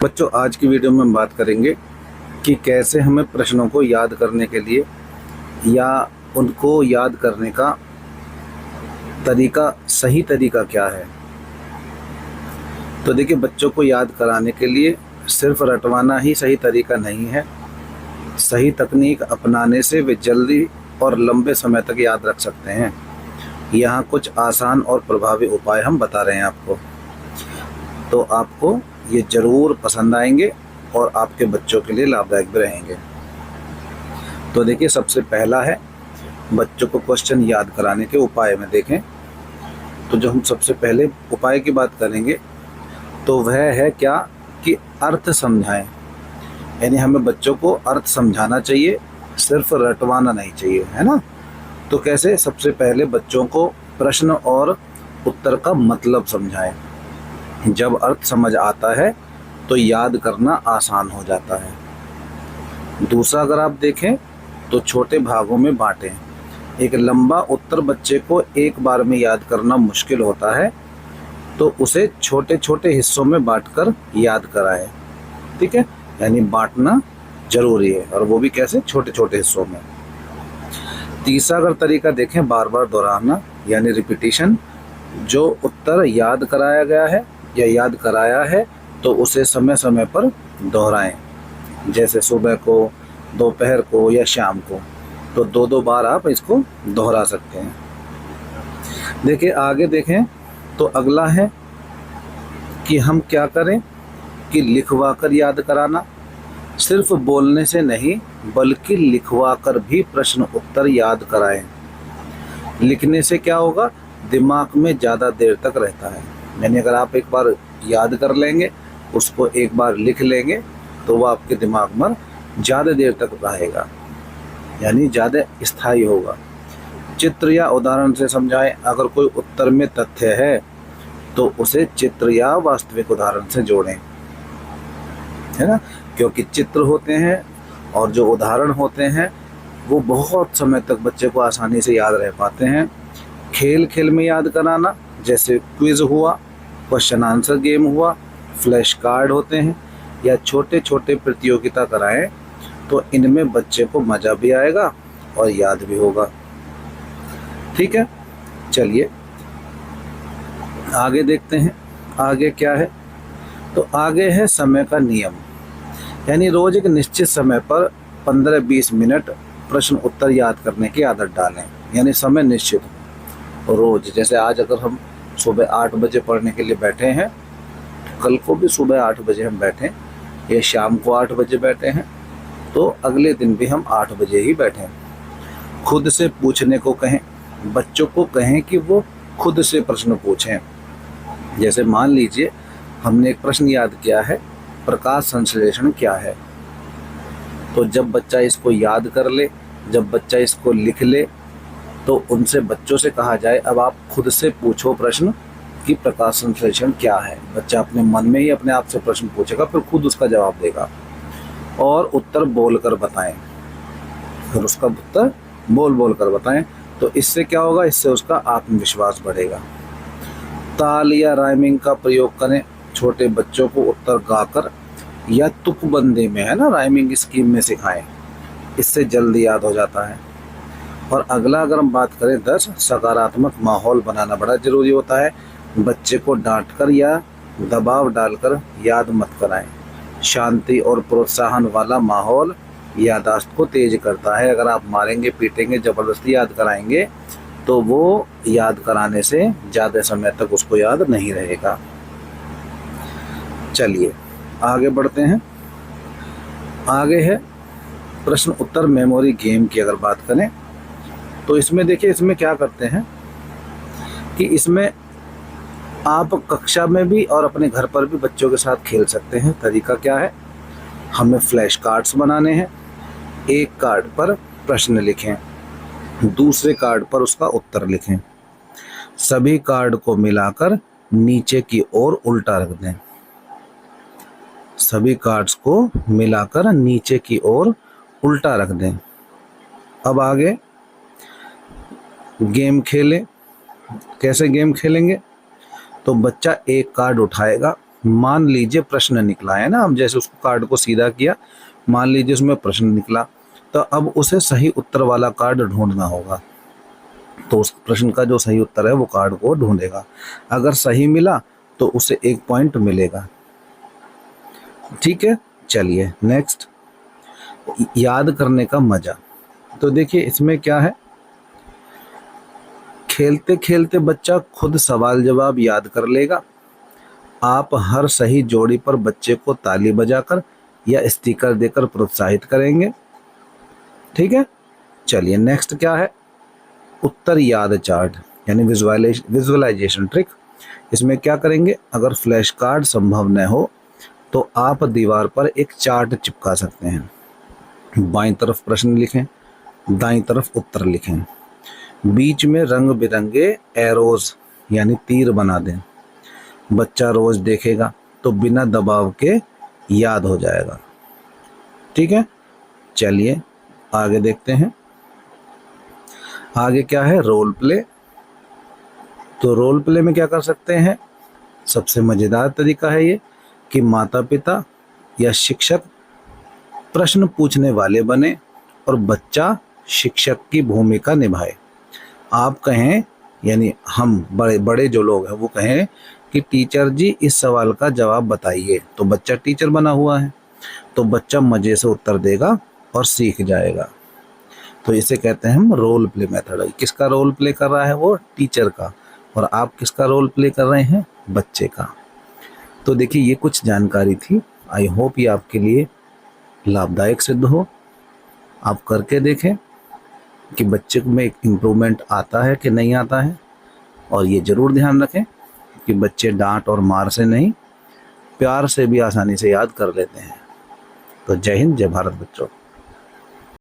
बच्चों, आज की वीडियो में हम बात करेंगे कि कैसे हमें प्रश्नों को याद करने के लिए या उनको याद करने का सही तरीका क्या है। तो देखिए, बच्चों को याद कराने के लिए सिर्फ रटवाना ही सही तरीका नहीं है। सही तकनीक अपनाने से वे जल्दी और लंबे समय तक याद रख सकते हैं। यहाँ कुछ आसान और प्रभावी उपाय हम बता रहे हैं आपको, तो आपको ये ज़रूर पसंद आएंगे और आपके बच्चों के लिए लाभदायक भी रहेंगे। तो देखिए, सबसे पहला है बच्चों को क्वेश्चन याद कराने के उपाय में देखें। तो जो हम सबसे पहले उपाय की बात करेंगे तो वह है क्या कि अर्थ समझाएं। यानी हमें बच्चों को अर्थ समझाना चाहिए, सिर्फ रटवाना नहीं चाहिए, है ना। तो कैसे? सबसे पहले बच्चों को प्रश्न और उत्तर का मतलब समझाएं। जब अर्थ समझ आता है तो याद करना आसान हो जाता है। दूसरा, अगर आप देखें तो छोटे भागों में बांटें। एक लंबा उत्तर बच्चे को एक बार में याद करना मुश्किल होता है, तो उसे छोटे छोटे हिस्सों में बांटकर याद कराएं। ठीक है, यानी बांटना जरूरी है, और वो भी कैसे? छोटे छोटे हिस्सों में। तीसरा अगर तरीका देखें, बार बार दोहराना यानी रिपीटिशन। जो उत्तर याद कराया गया है या याद कराया है तो उसे समय समय पर दोहराएं। जैसे सुबह को, दोपहर को या शाम को। तो दो दो बार आप इसको दोहरा सकते हैं। देखिए, आगे देखें तो अगला है कि हम क्या करें कि लिखवा कर याद कराना। सिर्फ बोलने से नहीं बल्कि लिखवा कर भी प्रश्न उत्तर याद कराएं। लिखने से क्या होगा? दिमाग में ज़्यादा देर तक रहता है। यानी अगर आप एक बार याद कर लेंगे, उसको एक बार लिख लेंगे, तो वह आपके दिमाग में ज़्यादा देर तक रहेगा, यानी ज़्यादा स्थायी होगा। चित्र या उदाहरण से समझाएं। अगर कोई उत्तर में तथ्य है तो उसे चित्र या वास्तविक उदाहरण से जोड़ें, है ना। क्योंकि चित्र होते हैं और जो उदाहरण होते हैं वो बहुत समय तक बच्चे को आसानी से याद रह पाते हैं। खेल खेल में याद कराना, जैसे क्विज हुआ, क्वेश्चन आंसर गेम हुआ, फ्लैश कार्ड होते हैं, या छोटे छोटे प्रतियोगिता कराएं, तो इनमें बच्चे को मज़ा भी आएगा और याद भी होगा। ठीक है, चलिए आगे देखते हैं। आगे क्या है? तो आगे है समय का नियम। यानी रोज एक निश्चित समय पर 15-20 मिनट प्रश्न उत्तर याद करने की आदत डालें। यानी समय निश्चित हो रोज। जैसे आज अगर हम सुबह 8 बजे पढ़ने के लिए बैठे हैं, तो कल को भी सुबह 8 बजे हम बैठें, या शाम को 8 बजे बैठे हैं, तो अगले दिन भी हम 8 बजे ही बैठें। खुद से पूछने को कहें। बच्चों को कहें कि वो खुद से प्रश्न पूछें। जैसे मान लीजिए हमने एक प्रश्न याद किया है, प्रकाश संश्लेषण क्या है। तो जब बच्चा इसको याद कर ले, जब बच्चा इसको लिख ले, तो उनसे बच्चों से कहा जाए अब आप खुद से पूछो प्रश्न कि प्रकाश संश्लेषण क्या है। बच्चा अपने मन में ही अपने आप से प्रश्न पूछेगा, फिर खुद उसका जवाब देगा, और उत्तर बोलकर बताएं। फिर उसका उत्तर बोल कर बताएं। तो इससे क्या होगा? इससे उसका आत्मविश्वास बढ़ेगा। ताल या राइमिंग का प्रयोग करें। छोटे बच्चों को उत्तर गाकर या तुकबंदी में, है ना, राइमिंग स्कीम में सिखाएं। इससे जल्दी याद हो जाता है। और अगला अगर हम बात करें 10, सकारात्मक माहौल बनाना बड़ा ज़रूरी होता है। बच्चे को डांटकर या दबाव डालकर याद मत कराएं। शांति और प्रोत्साहन वाला माहौल याददाश्त को तेज करता है। अगर आप मारेंगे, पीटेंगे, ज़बरदस्ती याद कराएंगे, तो वो याद कराने से ज़्यादा समय तक उसको याद नहीं रहेगा। चलिए आगे बढ़ते हैं। आगे है प्रश्न उत्तर मेमोरी गेम की। अगर बात करें तो इसमें देखिए, इसमें क्या करते हैं कि इसमें आप कक्षा में भी और अपने घर पर भी बच्चों के साथ खेल सकते हैं। तरीका क्या है? हमें फ्लैश कार्ड्स बनाने हैं। एक कार्ड पर प्रश्न लिखें, दूसरे कार्ड पर उसका उत्तर लिखें। सभी कार्ड को मिलाकर नीचे की ओर उल्टा रख दें। सभी कार्ड्स को मिलाकर नीचे की ओर उल्टा रख दें। अब आगे गेम खेलें। कैसे गेम खेलेंगे? तो बच्चा एक कार्ड उठाएगा, मान लीजिए प्रश्न निकला है ना, हम जैसे उसको कार्ड को सीधा किया, मान लीजिए उसमें प्रश्न निकला, तो अब उसे सही उत्तर वाला कार्ड ढूंढना होगा। तो उस प्रश्न का जो सही उत्तर है वो कार्ड को ढूंढेगा। अगर सही मिला तो उसे 1 पॉइंट मिलेगा। ठीक है, चलिए नेक्स्ट, याद करने का मजा। तो देखिए इसमें क्या है, खेलते खेलते बच्चा खुद सवाल जवाब याद कर लेगा। आप हर सही जोड़ी पर बच्चे को ताली बजाकर या स्टिकर देकर प्रोत्साहित करेंगे। ठीक है, चलिए नेक्स्ट क्या है, उत्तर याद चार्ट यानी विजुअलाइजेशन ट्रिक। इसमें क्या करेंगे, अगर फ्लैश कार्ड संभव न हो तो आप दीवार पर एक चार्ट चिपका सकते हैं। बाईं तरफ प्रश्न लिखें, दाईं तरफ उत्तर लिखें, बीच में रंग बिरंगे एरोज यानी तीर बना दें। बच्चा रोज देखेगा तो बिना दबाव के याद हो जाएगा। ठीक है, चलिए आगे देखते हैं। आगे क्या है, रोल प्ले। तो रोल प्ले में क्या कर सकते हैं, सबसे मज़ेदार तरीका है ये कि माता पिता या शिक्षक प्रश्न पूछने वाले बने और बच्चा शिक्षक की भूमिका निभाए। आप कहें, यानी हम बड़े बड़े जो लोग हैं वो कहें कि टीचर जी इस सवाल का जवाब बताइए, तो बच्चा टीचर बना हुआ है, तो बच्चा मज़े से उत्तर देगा और सीख जाएगा। तो इसे कहते हैं हम रोल प्ले मेथड। किसका रोल प्ले कर रहा है, वो टीचर का, और आप किसका रोल प्ले कर रहे हैं, बच्चे का। तो देखिए ये कुछ जानकारी थी, आई होप ये आपके लिए लाभदायक सिद्ध हो। आप करके देखें कि बच्चे में एक इम्प्रूवमेंट आता है कि नहीं आता है, और ये ज़रूर ध्यान रखें कि बच्चे डांट और मार से नहीं, प्यार से भी आसानी से याद कर लेते हैं। तो जय हिंद, जय भारत बच्चों।